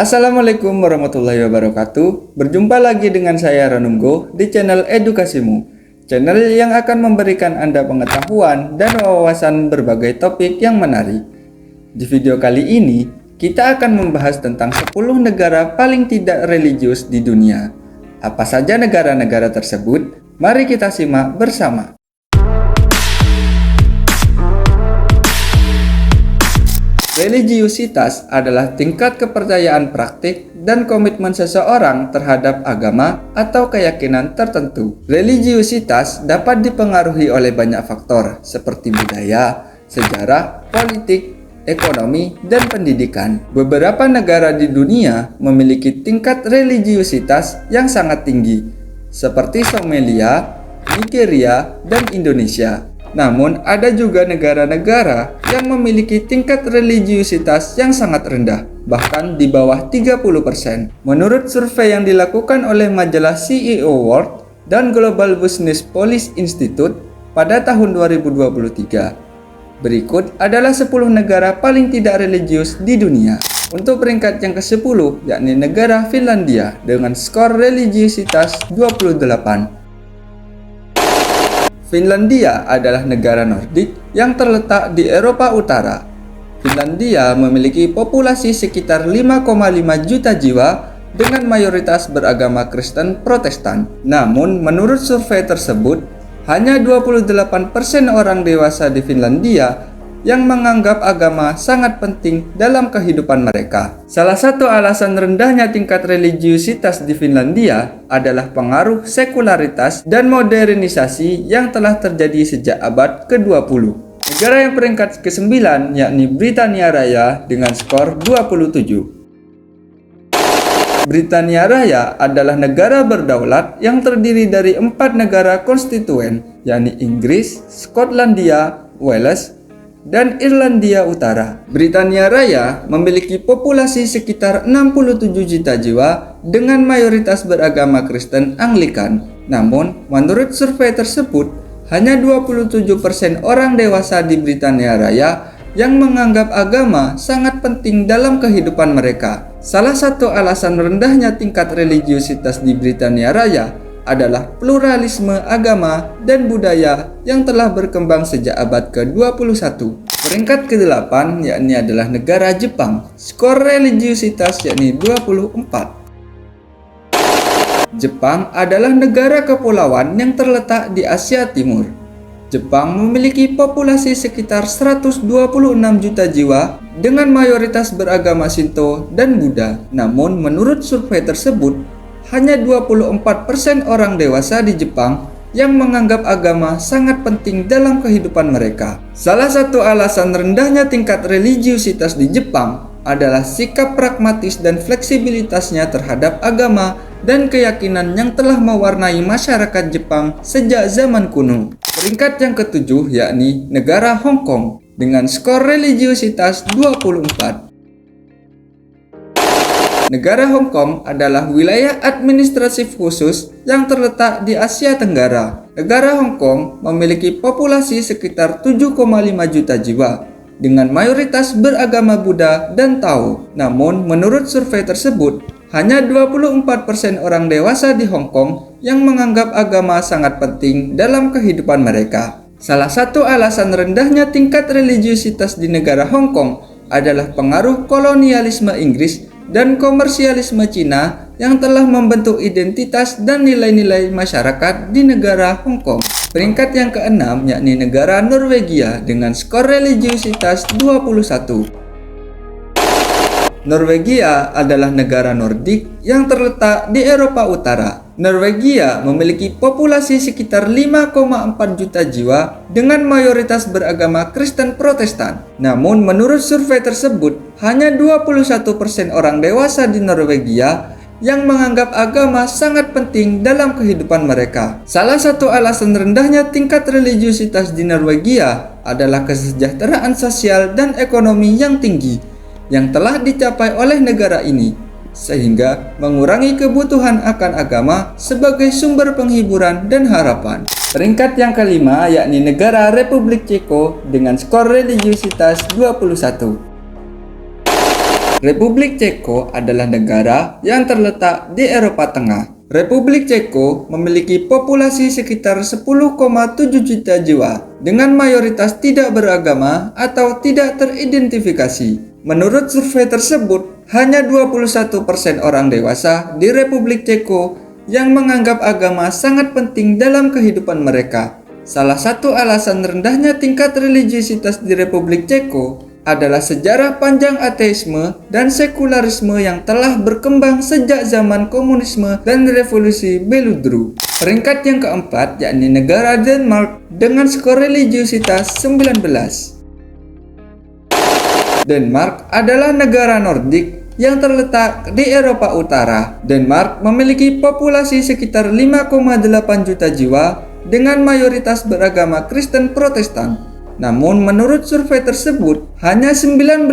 Assalamualaikum warahmatullahi wabarakatuh. Berjumpa lagi dengan saya Ranunggo di channel Edukasimu, channel yang akan memberikan Anda pengetahuan dan wawasan berbagai topik yang menarik. Di video kali ini, kita akan membahas tentang 10 negara paling tidak religius di dunia. Apa saja negara-negara tersebut? Mari kita simak bersama. Religiusitas adalah tingkat kepercayaan praktik dan komitmen seseorang terhadap agama atau keyakinan tertentu. Religiusitas dapat dipengaruhi oleh banyak faktor seperti budaya, sejarah, politik, ekonomi, dan pendidikan. Beberapa negara di dunia memiliki tingkat religiusitas yang sangat tinggi, seperti Somalia, Nigeria, dan Indonesia. Namun, ada juga negara-negara yang memiliki tingkat religiusitas yang sangat rendah, bahkan di bawah 30%. Menurut survei yang dilakukan oleh majalah CEO World dan Global Business Policy Institute pada tahun 2023. Berikut adalah 10 negara paling tidak religius di dunia. Untuk peringkat yang ke-10, yakni negara Finlandia dengan skor religiusitas 28. Finlandia adalah negara Nordik yang terletak di Eropa Utara. Finlandia memiliki populasi sekitar 5,5 juta jiwa dengan mayoritas beragama Kristen Protestan. Namun, menurut survei tersebut, hanya 28% orang dewasa di Finlandia yang menganggap agama sangat penting dalam kehidupan mereka. Salah satu alasan rendahnya tingkat religiusitas di Finlandia adalah pengaruh sekularitas dan modernisasi yang telah terjadi sejak abad ke-20. Negara yang peringkat ke-9 yakni Britania Raya dengan skor 27. Britania Raya adalah negara berdaulat yang terdiri dari 4 negara konstituen, yakni Inggris, Skotlandia, Wales, dan Irlandia Utara. Britania Raya memiliki populasi sekitar 67 juta jiwa dengan mayoritas beragama Kristen Anglikan. Namun, menurut survei tersebut, hanya 27% orang dewasa di Britania Raya yang menganggap agama sangat penting dalam kehidupan mereka. Salah satu alasan rendahnya tingkat religiusitas di Britania Raya adalah pluralisme agama dan budaya yang telah berkembang sejak abad ke-21. Peringkat ke-8 yakni adalah negara Jepang. Skor religiusitas yakni 24. Jepang adalah negara kepulauan yang terletak di Asia Timur. Jepang memiliki populasi sekitar 126 juta jiwa dengan mayoritas beragama Shinto dan Buddha. Namun, menurut survei tersebut, hanya 24% orang dewasa di Jepang yang menganggap agama sangat penting dalam kehidupan mereka. Salah satu alasan rendahnya tingkat religiusitas di Jepang adalah sikap pragmatis dan fleksibilitasnya terhadap agama dan keyakinan yang telah mewarnai masyarakat Jepang sejak zaman kuno. Peringkat yang ke-7 yakni negara Hong Kong dengan skor religiusitas 24. Negara Hong Kong adalah wilayah administratif khusus yang terletak di Asia Tenggara. Negara Hong Kong memiliki populasi sekitar 7,5 juta jiwa dengan mayoritas beragama Buddha dan Tao. Namun, menurut survei tersebut, hanya 24% orang dewasa di Hong Kong yang menganggap agama sangat penting dalam kehidupan mereka. Salah satu alasan rendahnya tingkat religiusitas di negara Hong Kong adalah pengaruh kolonialisme Inggris dan komersialisme Cina yang telah membentuk identitas dan nilai-nilai masyarakat di negara Hong Kong. Peringkat yang ke-6 yakni negara Norwegia dengan skor religiusitas 21. Norwegia adalah negara Nordik yang terletak di Eropa Utara. Norwegia memiliki populasi sekitar 5,4 juta jiwa dengan mayoritas beragama Kristen Protestan. Namun, menurut survei tersebut, hanya 21% orang dewasa di Norwegia yang menganggap agama sangat penting dalam kehidupan mereka. Salah satu alasan rendahnya tingkat religiusitas di Norwegia adalah kesejahteraan sosial dan ekonomi yang tinggi yang telah dicapai oleh negara ini, sehingga mengurangi kebutuhan akan agama sebagai sumber penghiburan dan harapan. Peringkat yang kelima yakni negara Republik Ceko dengan skor religiusitas 21. Republik Ceko adalah negara yang terletak di Eropa Tengah. Republik Ceko memiliki populasi sekitar 10,7 juta jiwa dengan mayoritas tidak beragama atau tidak teridentifikasi. Menurut survei tersebut, hanya 21% orang dewasa di Republik Ceko yang menganggap agama sangat penting dalam kehidupan mereka. Salah satu alasan rendahnya tingkat religiusitas di Republik Ceko adalah sejarah panjang ateisme dan sekularisme yang telah berkembang sejak zaman komunisme dan revolusi Beludru. Peringkat yang keempat yakni negara Denmark dengan skor religiusitas 19. Denmark adalah negara Nordik yang terletak di Eropa Utara. Denmark memiliki populasi sekitar 5,8 juta jiwa dengan mayoritas beragama Kristen Protestan. Namun menurut survei tersebut, hanya 19%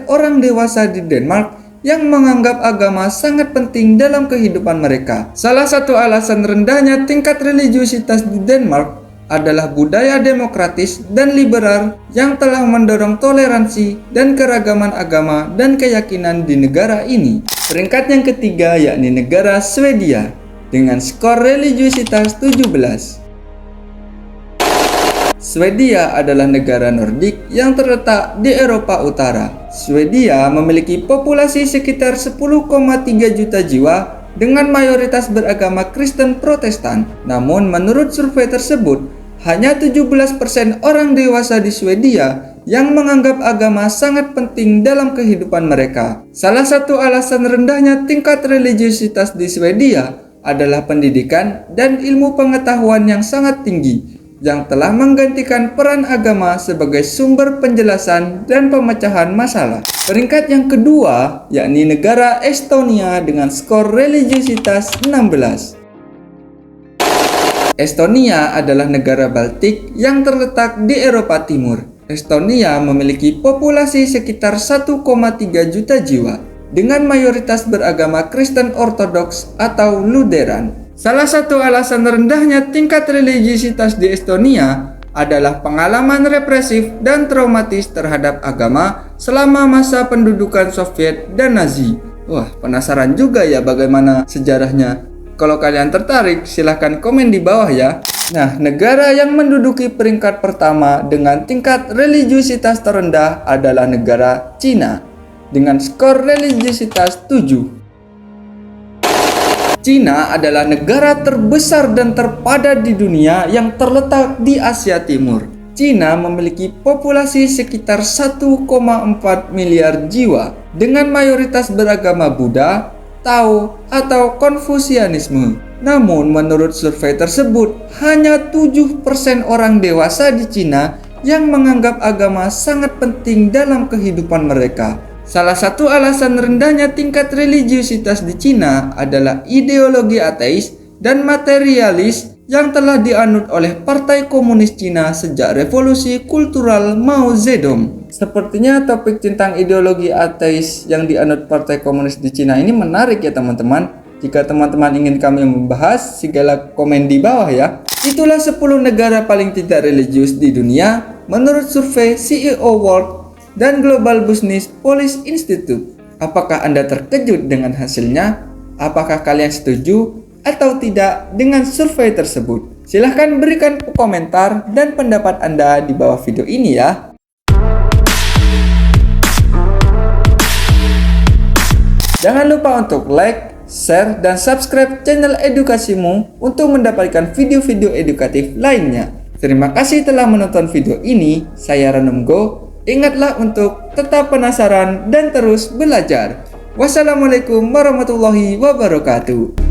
orang dewasa di Denmark yang menganggap agama sangat penting dalam kehidupan mereka. Salah satu alasan rendahnya tingkat religiusitas di Denmark adalah budaya demokratis dan liberal yang telah mendorong toleransi dan keragaman agama dan keyakinan di negara ini. Peringkat yang ketiga yakni negara Swedia dengan skor religiusitas 17. Swedia adalah negara Nordik yang terletak di Eropa Utara. Swedia memiliki populasi sekitar 10,3 juta jiwa dengan mayoritas beragama Kristen Protestan. Namun menurut survei tersebut, hanya 17% orang dewasa di Swedia yang menganggap agama sangat penting dalam kehidupan mereka. Salah satu alasan rendahnya tingkat religiusitas di Swedia adalah pendidikan dan ilmu pengetahuan yang sangat tinggi, yang telah menggantikan peran agama sebagai sumber penjelasan dan pemecahan masalah. Peringkat yang kedua yakni negara Estonia dengan skor religiusitas 16. Estonia adalah negara Baltik yang terletak di Eropa Timur. Estonia memiliki populasi sekitar 1,3 juta jiwa dengan mayoritas beragama Kristen Ortodoks atau Lutheran. Salah satu alasan rendahnya tingkat religiusitas di Estonia adalah pengalaman represif dan traumatis terhadap agama selama masa pendudukan Soviet dan Nazi. Wah, penasaran juga ya bagaimana sejarahnya? Kalau kalian tertarik, silahkan komen di bawah ya. Nah, negara yang menduduki peringkat pertama dengan tingkat religiusitas terendah adalah negara Cina dengan skor religiusitas 7. Cina adalah negara terbesar dan terpadat di dunia yang terletak di Asia Timur. Cina memiliki populasi sekitar 1,4 miliar jiwa dengan mayoritas beragama Buddha, Tao, atau Konfusianisme. Namun menurut survei tersebut, hanya 7% orang dewasa di Cina yang menganggap agama sangat penting dalam kehidupan mereka. Salah satu alasan rendahnya tingkat religiusitas di Cina adalah ideologi ateis dan materialis yang telah dianut oleh Partai Komunis Cina sejak revolusi kultural Mao Zedong. Sepertinya topik tentang ideologi ateis yang dianut Partai Komunis di Cina ini menarik ya teman-teman. Jika teman-teman ingin kami membahas, segala komen di bawah ya. Itulah 10 negara paling tidak religius di dunia menurut survei CEO World dan Global Business Policy Institute. Apakah Anda terkejut dengan hasilnya? Apakah kalian setuju atau tidak dengan survei tersebut? Silahkan berikan komentar dan pendapat Anda di bawah video ini ya. Jangan lupa untuk like, share, dan subscribe channel edukasimu untuk mendapatkan video-video edukatif lainnya. Terima kasih telah menonton video ini. Saya Ranum Go. Ingatlah untuk tetap penasaran dan terus belajar. Wassalamualaikum warahmatullahi wabarakatuh.